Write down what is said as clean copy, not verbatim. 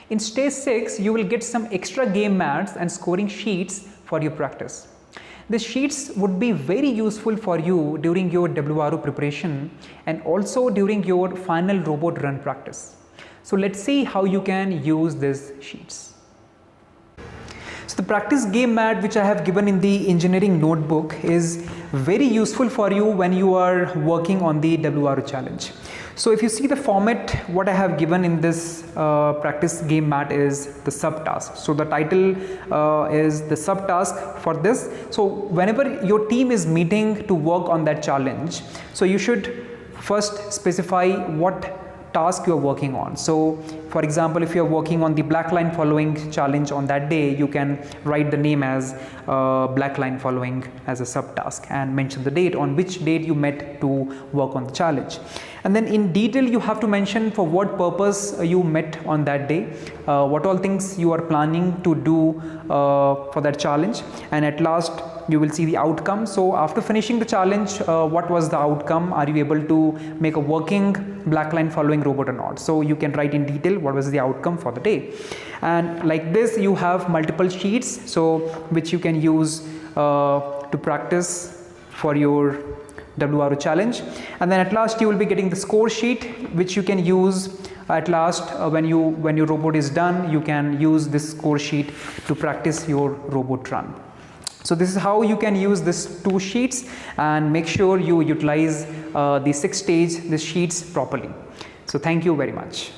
In stage 6, you will get some extra game mats and scoring sheets for your practice. These sheets would be very useful for you during your WRO preparation and also during your final robot run practice. So let's see how you can use these sheets. So the practice game mat which I have given in the engineering notebook is very useful for you when you are working on the WRO challenge. So if you see the format, what I have given in this practice game mat is the subtask. So the title is the subtask for this. So whenever your team is meeting to work on that challenge, so you should first specify what task you are working on. So for example, if you are working on the black line following challenge on that day, you can write the name as black line following as a subtask and mention the date on which date you met to work on the challenge. And then in detail you have to mention for what purpose you met on that day, what all things you are planning to do for that challenge, and at last you will see the outcome. So after finishing the challenge, what was the outcome? Are you able to make a working black line following robot or not? So you can write in detail what was the outcome for the day. And like this you have multiple sheets, so which you can use to practice for your WRO challenge. And then at last you will be getting the score sheet, which you can use at last when your robot is done. You can use this score sheet to practice your robot run. So this is how you can use these two sheets, and make sure you utilize the 6 stage sheets properly. So thank you very much.